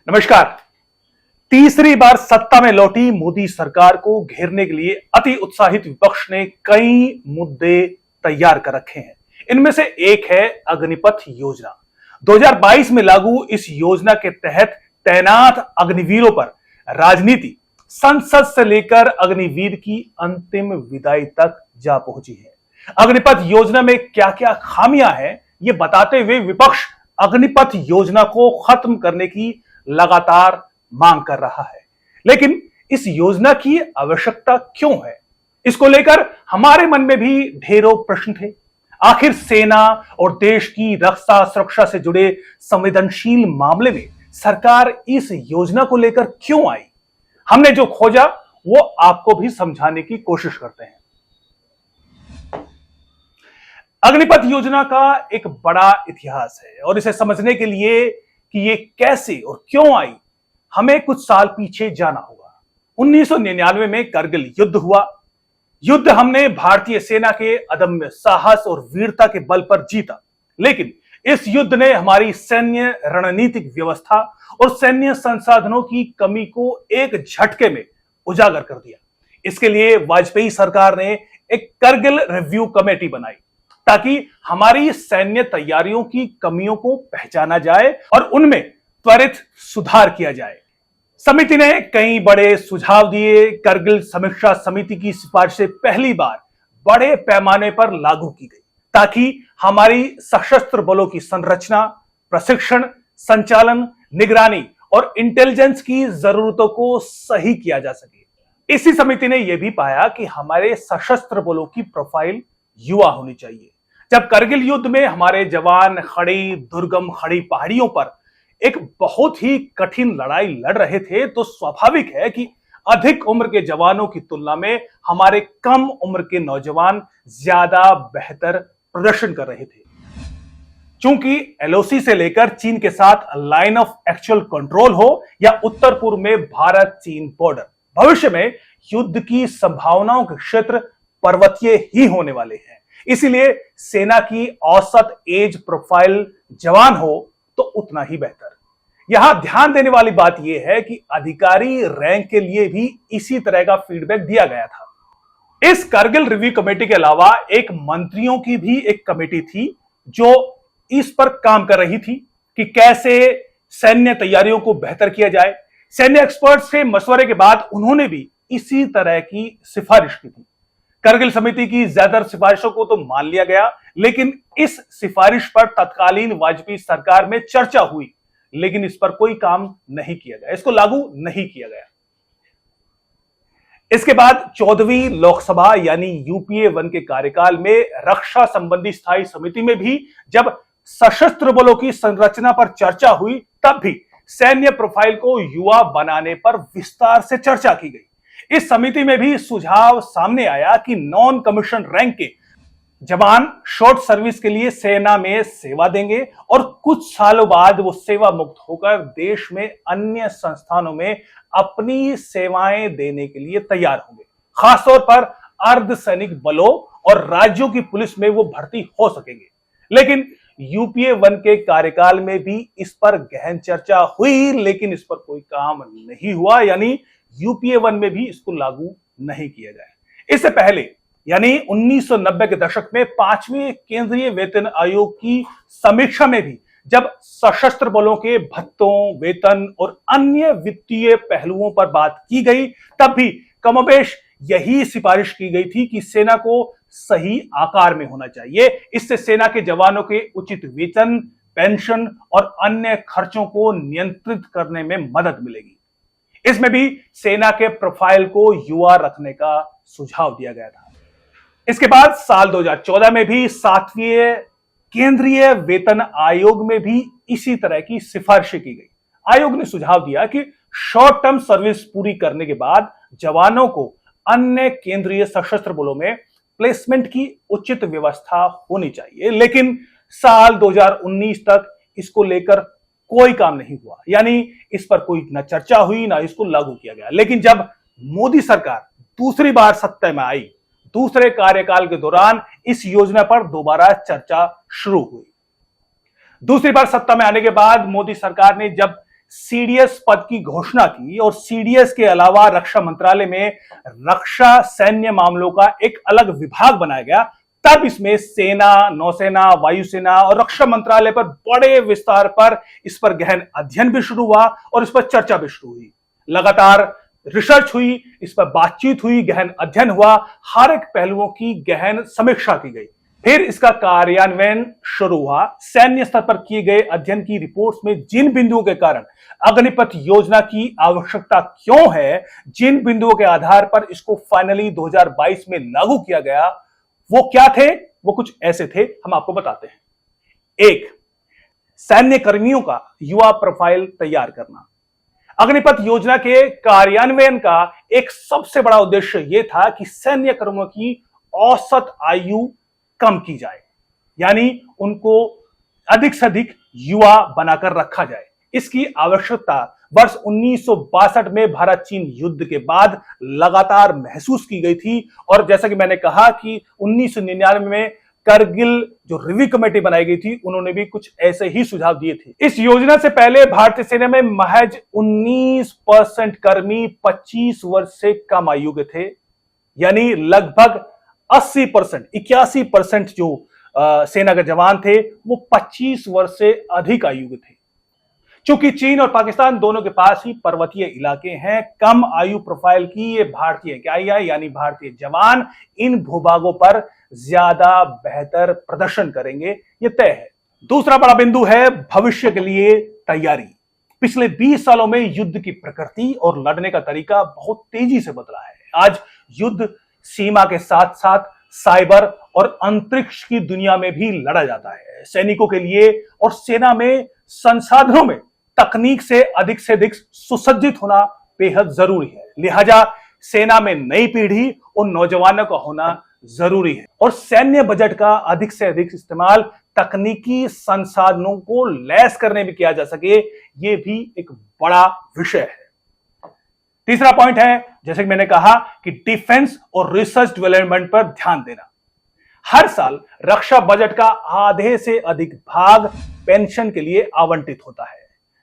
नमस्कार। तीसरी बार सत्ता में लौटी मोदी सरकार को घेरने के लिए अति उत्साहित विपक्ष ने कई मुद्दे तैयार कर रखे हैं। इनमें से एक है अग्निपथ योजना। 2022 में लागू इस योजना के तहत तैनात अग्निवीरों पर राजनीति संसद से लेकर अग्निवीर की अंतिम विदाई तक जा पहुंची है। अग्निपथ योजना में क्या क्या खामियां हैं, ये बताते हुए विपक्ष अग्निपथ योजना को खत्म करने की लगातार मांग कर रहा है। लेकिन इस योजना की आवश्यकता क्यों है, इसको लेकर हमारे मन में भी ढेरों प्रश्न थे। आखिर सेना और देश की रक्षा सुरक्षा से जुड़े संवेदनशील मामले में सरकार इस योजना को लेकर क्यों आई? हमने जो खोजा वो आपको भी समझाने की कोशिश करते हैं। अग्निपथ योजना का एक बड़ा इतिहास है और इसे समझने के लिए कि ये कैसे और क्यों आई, हमें कुछ साल पीछे जाना होगा। 1999 में करगिल युद्ध हुआ। युद्ध हमने भारतीय सेना के अदम्य साहस और वीरता के बल पर जीता, लेकिन इस युद्ध ने हमारी सैन्य रणनीतिक व्यवस्था और सैन्य संसाधनों की कमी को एक झटके में उजागर कर दिया। इसके लिए वाजपेयी सरकार ने एक करगिल रिव्यू कमेटी बनाई ताकि हमारी सैन्य तैयारियों की कमियों को पहचाना जाए और उनमें त्वरित सुधार किया जाए। समिति ने कई बड़े सुझाव दिए। करगिल समीक्षा समिति की सिफारिशें पहली बार बड़े पैमाने पर लागू की गई ताकि हमारी सशस्त्र बलों की संरचना, प्रशिक्षण, संचालन, निगरानी और इंटेलिजेंस की जरूरतों को सही किया जा सके। इसी समिति ने यह भी पाया कि हमारे सशस्त्र बलों की प्रोफाइल युवा होनी चाहिए। जब करगिल युद्ध में हमारे जवान दुर्गम खड़ी पहाड़ियों पर एक बहुत ही कठिन लड़ाई लड़ रहे थे, तो स्वाभाविक है कि अधिक उम्र के जवानों की तुलना में हमारे कम उम्र के नौजवान ज्यादा बेहतर प्रदर्शन कर रहे थे। चूंकि एलओसी से लेकर चीन के साथ लाइन ऑफ एक्चुअल कंट्रोल हो या उत्तर पूर्व में भारत चीन बॉर्डर, भविष्य में युद्ध की संभावनाओं के क्षेत्र पर्वतीय ही होने वाले हैं। इसीलिए सेना की औसत एज प्रोफाइल जवान हो तो उतना ही बेहतर। यहां ध्यान देने वाली बात यह है कि अधिकारी रैंक के लिए भी इसी तरह का फीडबैक दिया गया था। इस करगिल रिव्यू कमेटी के अलावा एक मंत्रियों की भी एक कमेटी थी जो इस पर काम कर रही थी कि कैसे सैन्य तैयारियों को बेहतर किया जाए। सैन्य एक्सपर्ट्स से मशवरे के बाद उन्होंने भी इसी तरह की सिफारिश की थी। करगिल समिति की ज्यादातर सिफारिशों को तो मान लिया गया, लेकिन इस सिफारिश पर तत्कालीन वाजपेयी सरकार में चर्चा हुई, लेकिन इस पर कोई काम नहीं किया गया, इसको लागू नहीं किया गया। इसके बाद 14वीं लोकसभा यानी यूपीए 1 के कार्यकाल में रक्षा संबंधी स्थायी समिति में भी जब सशस्त्र बलों की संरचना पर चर्चा हुई, तब भी सैन्य प्रोफाइल को युवा बनाने पर विस्तार से चर्चा की गई। इस समिति में भी सुझाव सामने आया कि नॉन कमीशन रैंक के जवान शॉर्ट सर्विस के लिए सेना में सेवा देंगे और कुछ सालों बाद वो सेवा मुक्त होकर देश में अन्य संस्थानों में अपनी सेवाएं देने के लिए तैयार होंगे। खासतौर पर अर्धसैनिक बलों और राज्यों की पुलिस में वो भर्ती हो सकेंगे। लेकिन यूपीए 1 के कार्यकाल में भी इस पर गहन चर्चा हुई, लेकिन इस पर कोई काम नहीं हुआ, यानी यूपीए 1 में भी इसको लागू नहीं किया गया। इससे पहले यानी 1990 के दशक में 5वें केंद्रीय वेतन आयोग की समीक्षा में भी जब सशस्त्र बलों के भत्तों, वेतन और अन्य वित्तीय पहलुओं पर बात की गई, तब भी कमोबेश यही सिफारिश की गई थी कि सेना को सही आकार में होना चाहिए। इससे सेना के जवानों के उचित वेतन, पेंशन और अन्य खर्चों को नियंत्रित करने में मदद मिलेगी। इसमें भी सेना के प्रोफाइल को युवा रखने का सुझाव दिया गया था। इसके बाद साल 2014 में भी 7वें केंद्रीय वेतन आयोग में भी इसी तरह की सिफारिशें की गई। आयोग ने सुझाव दिया कि शॉर्ट टर्म सर्विस पूरी करने के बाद जवानों को अन्य केंद्रीय सशस्त्र बलों में प्लेसमेंट की उचित व्यवस्था होनी चाहिए, लेकिन साल 2019 तक इसको लेकर कोई काम नहीं हुआ, यानी इस पर कोई न चर्चा हुई ना इसको लागू किया गया। लेकिन जब मोदी सरकार दूसरी बार सत्ता में आई, दूसरे कार्यकाल के दौरान इस योजना पर दोबारा चर्चा शुरू हुई। दूसरी बार सत्ता में आने के बाद मोदी सरकार ने जब सीडीएस पद की घोषणा की और सीडीएस के अलावा रक्षा मंत्रालय में रक्षा सैन्य मामलों का एक अलग विभाग बनाया गया, तब इसमें सेना, नौसेना, वायुसेना और रक्षा मंत्रालय पर बड़े विस्तार पर इस पर गहन अध्ययन भी शुरू हुआ और इस पर चर्चा भी शुरू हुई। लगातार रिसर्च हुई, इस पर बातचीत हुई, गहन अध्ययन हुआ, हर एक पहलुओं की गहन समीक्षा की गई। फिर इसका कार्यान्वयन शुरू हुआ। सैन्य स्तर पर किए गए अध्ययन की रिपोर्ट्स में जिन बिंदुओं के कारण अग्निपथ योजना की आवश्यकता क्यों है, जिन बिंदुओं के आधार पर इसको फाइनली 2022 में लागू किया गया, वो क्या थे? वो कुछ ऐसे थे, हम आपको बताते हैं। एक, सैन्य कर्मियों का युवा प्रोफाइल तैयार करना। अग्निपथ योजना के कार्यान्वयन का एक सबसे बड़ा उद्देश्य यह था कि सैन्य कर्मियों की औसत आयु कम की जाए, यानी उनको अधिक से अधिक युवा बनाकर रखा जाए। इसकी आवश्यकता वर्ष 1962 में भारत चीन युद्ध के बाद लगातार महसूस की गई थी और जैसा कि मैंने कहा कि 1999 में करगिल जो रिव्यू कमेटी बनाई गई थी, उन्होंने भी कुछ ऐसे ही सुझाव दिए थे। इस योजना से पहले भारतीय सेना में महज 19% कर्मी 25 वर्ष से कम आयु के थे, यानी लगभग 80%, 81% जो सेना के जवान थे वो 25 वर्ष से अधिक आयु के थे। चूंकि चीन और पाकिस्तान दोनों के पास ही पर्वतीय इलाके हैं, कम आयु प्रोफाइल की ये भारतीय इकाइयां यानी भारतीय जवान इन भूभागों पर ज्यादा बेहतर प्रदर्शन करेंगे, ये तय है। दूसरा बड़ा बिंदु है भविष्य के लिए तैयारी। पिछले 20 सालों में युद्ध की प्रकृति और लड़ने का तरीका बहुत तेजी से बदला है। आज युद्ध सीमा के साथ साथ साइबर और अंतरिक्ष की दुनिया में भी लड़ा जाता है। सैनिकों के लिए और सेना में संसाधनों में तकनीक से अधिक सुसज्जित होना बेहद जरूरी है। लिहाजा सेना में नई पीढ़ी और नौजवानों का होना जरूरी है और सैन्य बजट का अधिक से अधिक इस्तेमाल तकनीकी संसाधनों को लैस करने में किया जा सके, यह भी एक बड़ा विषय है। तीसरा पॉइंट है, जैसे कि मैंने कहा, कि डिफेंस और रिसर्च डेवलपमेंट पर ध्यान देना। हर साल रक्षा बजट का आधे से अधिक भाग पेंशन के लिए आवंटित होता है,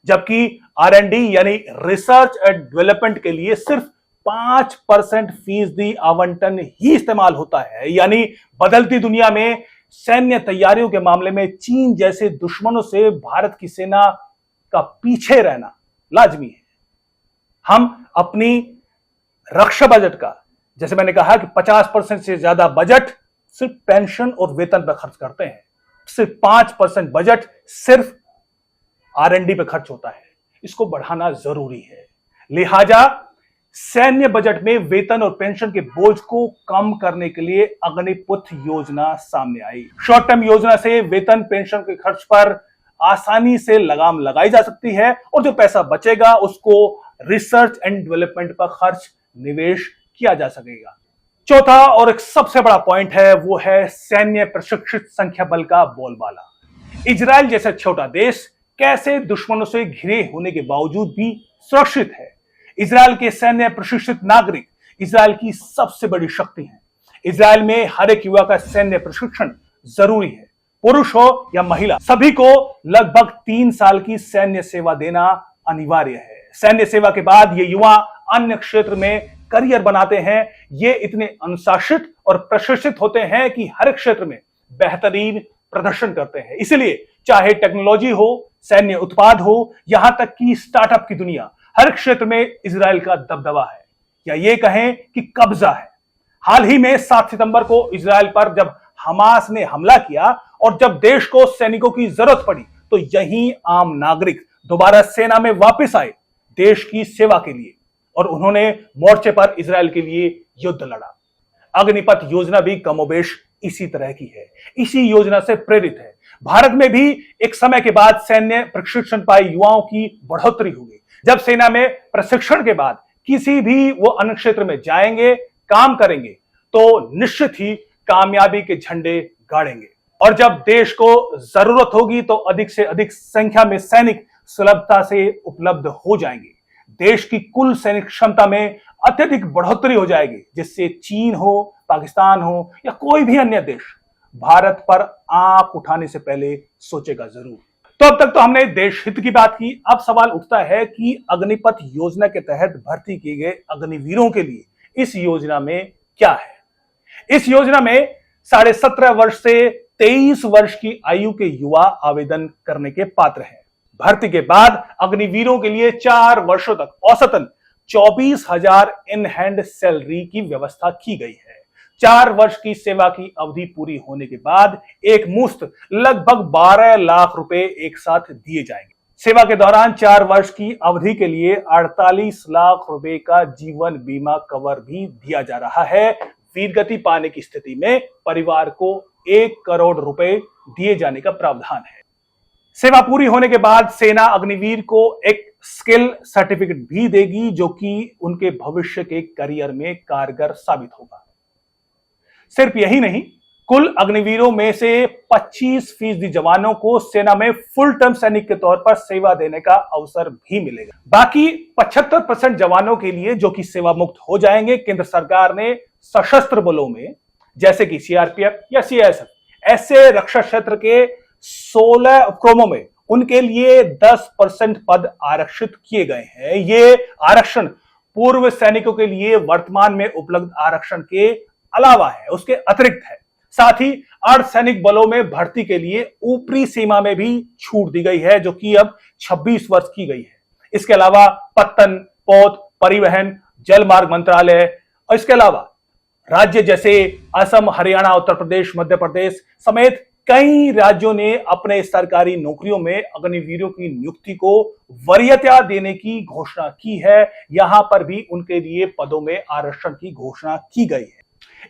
जबकि आर&डी यानी रिसर्च एंड डेवलपमेंट के लिए सिर्फ 5% फीसदी आवंटन ही इस्तेमाल होता है। यानी बदलती दुनिया में सैन्य तैयारियों के मामले में चीन जैसे दुश्मनों से भारत की सेना का पीछे रहना लाजमी है। हम अपनी रक्षा बजट का, जैसे मैंने कहा कि 50% से ज्यादा बजट सिर्फ पेंशन और वेतन पर खर्च करते हैं, सिर्फ 5% बजट सिर्फ आर&डी पे खर्च होता है। इसको बढ़ाना जरूरी है। लिहाजा सैन्य बजट में वेतन और पेंशन के बोझ को कम करने के लिए अग्निपथ योजना सामने आई। शॉर्ट टर्म योजना से वेतन पेंशन के खर्च पर आसानी से लगाम लगाई जा सकती है और जो पैसा बचेगा उसको रिसर्च एंड डेवलपमेंट पर खर्च निवेश किया जा सकेगा। चौथा और एक सबसे बड़ा पॉइंट है, वो है सैन्य प्रशिक्षित संख्या बल का बोलबाला। इजराइल जैसा छोटा देश कैसे दुश्मनों से घिरे होने के बावजूद भी सुरक्षित है। इजराइल के सैन्य प्रशिक्षित नागरिक इजराइल की सबसे बड़ी शक्ति हैं। इजराइल में हर एक युवा का सैन्य प्रशिक्षण जरूरी है, पुरुष हो या महिला, सभी को लगभग 3 साल की सैन्य सेवा देना अनिवार्य है। सैन्य सेवा के बाद ये युवा अन्य क्षेत्र में करियर बनाते हैं। ये इतने अनुशासित और प्रशिक्षित होते हैं कि हर क्षेत्र में बेहतरीन प्रदर्शन करते हैं। इसलिए चाहे टेक्नोलॉजी हो, सैन्य उत्पाद हो, यहां तक कि स्टार्टअप की दुनिया, हर क्षेत्र में इजराइल का दबदबा है, या ये कहें कि कब्जा है। हाल ही में 7 सितंबर को इजराइल पर जब हमास ने हमला किया और जब देश को सैनिकों की जरूरत पड़ी, तो यही आम नागरिक दोबारा सेना में वापस आए देश की सेवा के लिए, और उन्होंने मोर्चे पर इजराइल के लिए युद्ध लड़ा। अग्निपथ योजना भी कमोबेश इसी तरह की है, इसी योजना से प्रेरित है। भारत में भी एक समय के बाद सैन्य प्रशिक्षण पाए युवाओं की बढ़ोतरी होगी। जब सेना में प्रशिक्षण के बाद किसी भी वो अन्य क्षेत्र में जाएंगे, काम करेंगे, तो निश्चित ही कामयाबी के झंडे गाड़ेंगे। और जब देश को जरूरत होगी तो अधिक से अधिक संख्या में सैनिक सुलभता से उपलब्ध हो जाएंगे। देश की कुल सैनिक क्षमता में अत्यधिक बढ़ोतरी हो जाएगी, जिससे चीन हो, पाकिस्तान हो या कोई भी अन्य देश भारत पर आंख उठाने से पहले सोचेगा जरूर। तो अब तक तो हमने देश हित की बात की। अब सवाल उठता है कि अग्निपथ योजना के तहत भर्ती किए गए अग्निवीरों के लिए इस योजना में क्या है। इस योजना में 17.5 वर्ष से 23 वर्ष की आयु के युवा आवेदन करने के पात्र हैं। भर्ती के बाद अग्निवीरों के लिए 4 वर्षों तक औसतन 24,000 इन हैंड सैलरी की व्यवस्था की गई है। 4 वर्ष की सेवा की अवधि पूरी होने के बाद एक मुश्त लगभग 12 लाख रुपए एक साथ दिए जाएंगे। सेवा के दौरान 4 वर्ष की अवधि के लिए 48 लाख रुपए का जीवन बीमा कवर भी दिया जा रहा है। वीरगति पाने की स्थिति में परिवार को 1 करोड़ रुपए दिए जाने का प्रावधान है। सेवा पूरी होने के बाद सेना अग्निवीर को एक स्किल सर्टिफिकेट भी देगी, जो कि उनके भविष्य के करियर में कारगर साबित होगा। सिर्फ यही नहीं, कुल अग्निवीरों में से 25% जवानों को सेना में फुल टर्म सैनिक के तौर पर सेवा देने का अवसर भी मिलेगा। बाकी 75% जवानों के लिए, जो कि सेवा मुक्त हो जाएंगे, केंद्र सरकार ने सशस्त्र बलों में जैसे कि सीआरपीएफ या सीआईएसएफ ऐसे रक्षा क्षेत्र के 16 उपक्रमों में उनके लिए 10% पद आरक्षित किए गए हैं। ये आरक्षण पूर्व सैनिकों के लिए वर्तमान में उपलब्ध आरक्षण के अलावा है, उसके अतिरिक्त है। साथ ही अर्धसैनिक बलों में भर्ती के लिए ऊपरी सीमा में भी छूट दी गई है, जो कि अब 26 वर्ष की गई है। इसके अलावा पत्तन, पोत, परिवहन, जल मार्ग मंत्रालय और इसके अलावा राज्य जैसे असम, हरियाणा, उत्तर प्रदेश, मध्य प्रदेश समेत कई राज्यों ने अपने सरकारी नौकरियों में अग्निवीरों की नियुक्ति को वरीयता देने की घोषणा की है। यहां पर भी उनके लिए पदों में आरक्षण की घोषणा की गई है।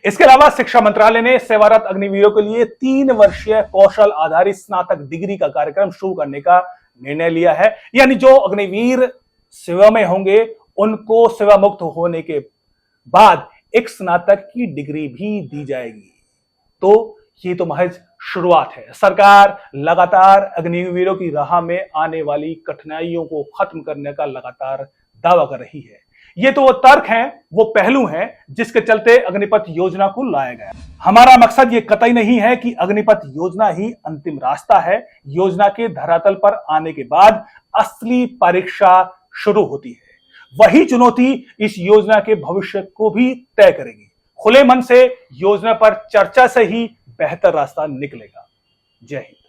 इसके अलावा शिक्षा मंत्रालय ने सेवारत अग्निवीरों के लिए 3 वर्षीय कौशल आधारित स्नातक डिग्री का कार्यक्रम शुरू करने का निर्णय लिया है। यानी जो अग्निवीर सेवा में होंगे, उनको सेवा मुक्त होने के बाद एक स्नातक की डिग्री भी दी जाएगी। तो ये तो महज शुरुआत है। सरकार लगातार अग्निवीरों की राह में आने वाली कठिनाइयों को खत्म करने का लगातार दावा कर रही है। ये तो वो तर्क हैं, वो पहलू हैं जिसके चलते अग्निपथ योजना को लाया गया। हमारा मकसद ये कतई नहीं है कि अग्निपथ योजना ही अंतिम रास्ता है। योजना के धरातल पर आने के बाद असली परीक्षा शुरू होती है। वही चुनौती इस योजना के भविष्य को भी तय करेगी। खुले मन से योजना पर चर्चा से ही बेहतर रास्ता निकलेगा। जय हिंद।